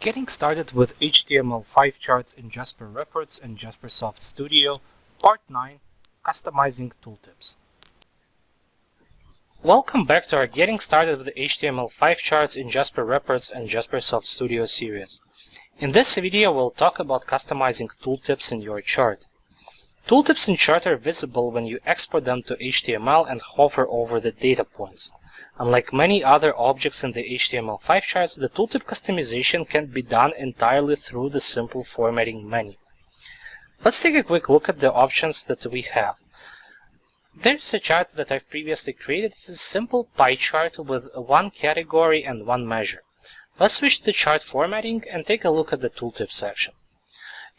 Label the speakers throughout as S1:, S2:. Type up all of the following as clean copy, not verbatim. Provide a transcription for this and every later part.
S1: Getting started with HTML5 charts in JasperReports and Jaspersoft Studio, Part 9, Customizing Tooltips. Welcome back to our Getting Started with HTML5 charts in JasperReports and Jaspersoft Studio series. In this video, we'll talk about customizing tooltips in your chart. Tooltips in chart are visible when you export them to HTML and hover over the data points. Unlike many other objects in the HTML5 charts, the tooltip customization can be done entirely through the simple formatting menu. Let's take a quick look at the options that we have. There's a chart that I've previously created. It's a simple pie chart with one category and one measure. Let's switch to the chart formatting and take a look at the tooltip section.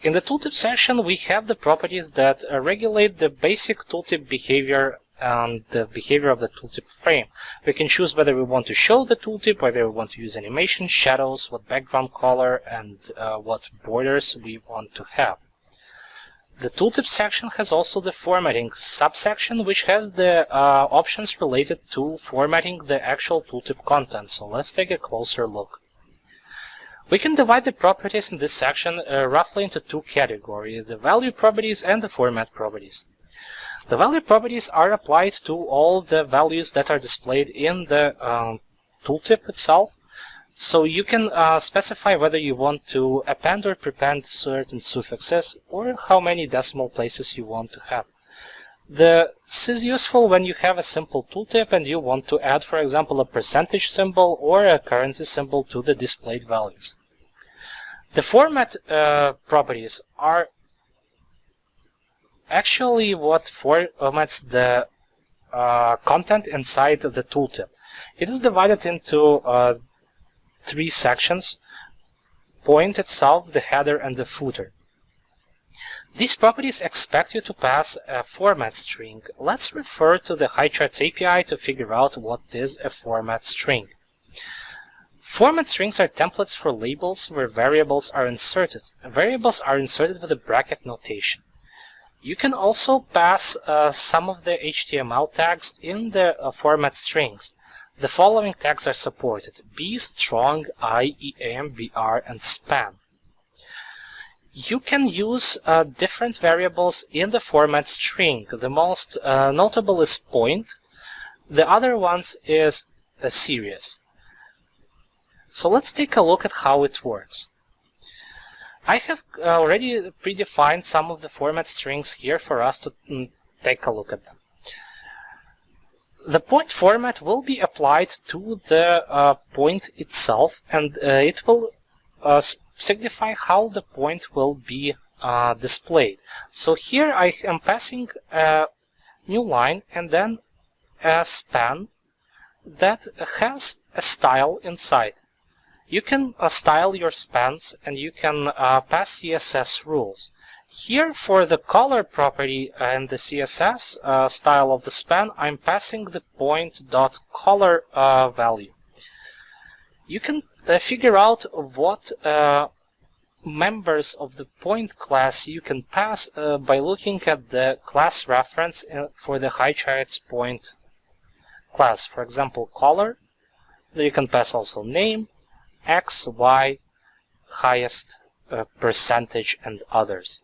S1: In the tooltip section, we have the properties that regulate the basic tooltip behavior and the behavior of the tooltip frame. We can choose whether we want to show the tooltip, whether we want to use animation, shadows, what background color, and what borders we want to have. The tooltip section has also the formatting subsection, which has the options related to formatting the actual tooltip content. So let's take a closer look. We can divide the properties in this section roughly into two categories, the value properties and the format properties. The value properties are applied to all the values that are displayed in the tooltip itself. So you can specify whether you want to append or prepend certain suffixes or how many decimal places you want to have. This is useful when you have a simple tooltip and you want to add, for example, a percentage symbol or a currency symbol to the displayed values. The format properties are actually what formats the content inside the tooltip. It is divided into three sections: point itself, the header, and the footer. These properties expect you to pass a format string. Let's refer to the Highcharts API to figure out what is a format string. Format strings are templates for labels where variables are inserted. Variables are inserted with a bracket notation. You can also pass some of the HTML tags in the format strings. The following tags are supported: B, strong, I, EM, BR, and span. You can use different variables in the format string. The most notable is point. The other ones is a series. So let's take a look at how it works. I have already predefined some of the format strings here for us to take a look at them. The point format will be applied to the point itself, and it will signify how the point will be displayed. So here I am passing a new line and then a span that has a style inside. You can style your spans and you can pass CSS rules. Here for the color property and the CSS style of the span, I'm passing the point.color value. You can figure out what members of the point class you can pass by looking at the class reference for the Highcharts point class. For example, color. You can pass also name, X, Y, highest, percentage, and others.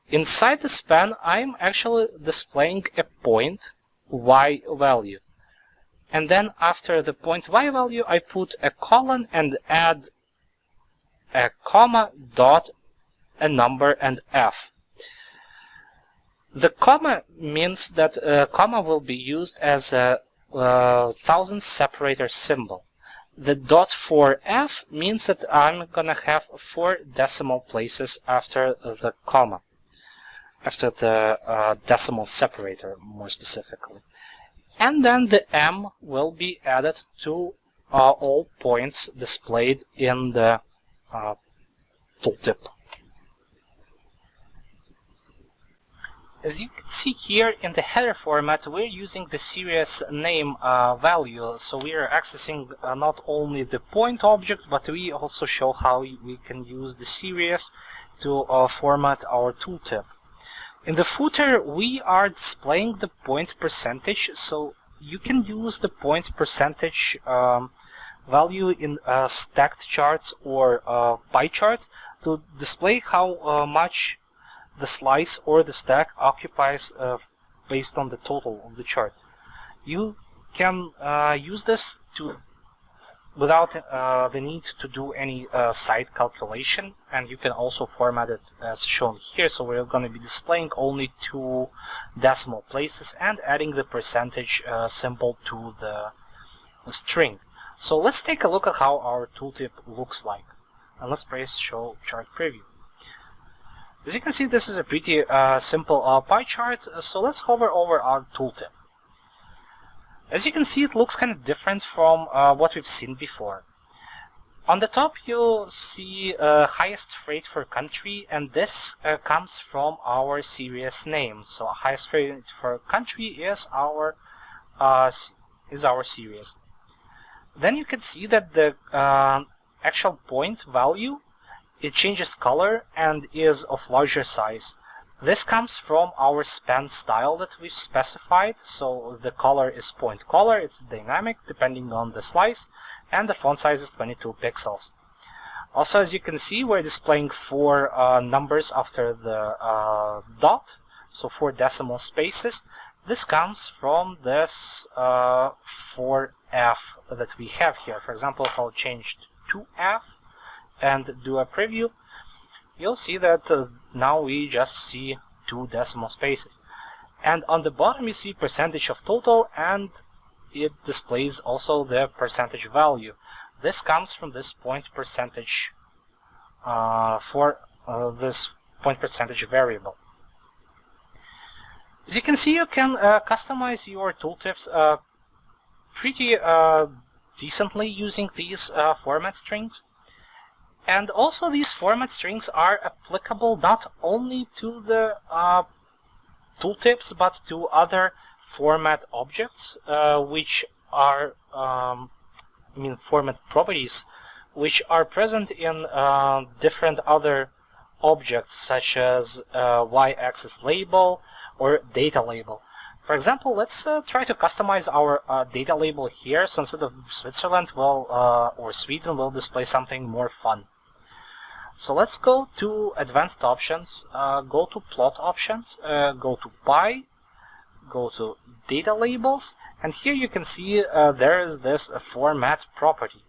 S1: Inside the span, I'm actually displaying a point Y value. And then after the point Y value, I put a colon and add a comma, dot, a number, and F. The comma means that comma will be used as a thousand separator symbol. The dot for F means that I'm gonna have 4 decimal places after the comma, after the decimal separator more specifically. And then the M will be added to all points displayed in the tooltip. As you can see here in the header format, we're using the series name value, so we are accessing not only the point object, but we also show how we can use the series to format our tooltip. In the footer, we are displaying the point percentage, so you can use the point percentage value in stacked charts or pie charts to display how much the slice or the stack occupies based on the total of the chart. You can use this without the need to do any side calculation, and you can also format it as shown here. So we're going to be displaying only 2 decimal places and adding the percentage symbol to the string. So let's take a look at how our tooltip looks like, and let's press show chart preview. As you can see, this is a pretty simple pie chart, so let's hover over our tooltip. As you can see, it looks kind of different from what we've seen before. On the top you'll see highest freight for country, and this comes from our series name. So highest freight for country is our series. Then you can see that the actual point value, it changes color and is of larger size. This comes from our span style that we've specified. So the color is point color, it's dynamic depending on the slice, and the font size is 22 pixels. Also, as you can see, we're displaying 4 numbers after the dot, so 4 decimal spaces. This comes from this 4F that we have here. For example, if I'll change to 2F and do a preview, you'll see that now we just see 2 decimal spaces. And on the bottom you see percentage of total, and it displays also the percentage value. This comes from this point percentage this point percentage variable. As you can see, you can customize your tooltips pretty decently using these format strings. And also these format strings are applicable not only to the tooltips but to other format objects which are format properties which are present in different other objects, such as y-axis label or data label. For example, let's try to customize our data label here. So instead of Switzerland, or Sweden, we'll display something more fun. So let's go to advanced options, go to plot options, go to pie, go to data labels, and here you can see there is this format property.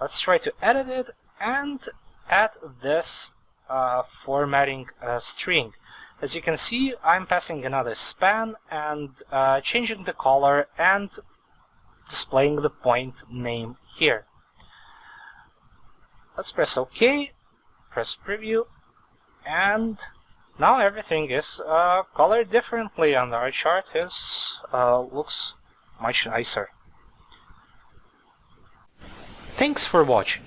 S1: Let's try to edit it and add this formatting string. As you can see, I'm passing another span and changing the color and displaying the point name here. Let's press OK, press preview, and now everything is colored differently, and our chart looks much nicer. Thanks for watching.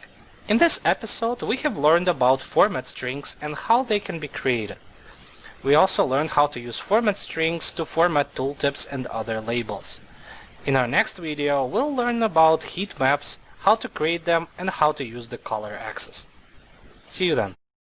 S1: In this episode, we have learned about format strings and how they can be created. We also learned how to use format strings to format tooltips and other labels. In our next video, we'll learn about heat maps, how to create them, and how to use the color axis. See you then.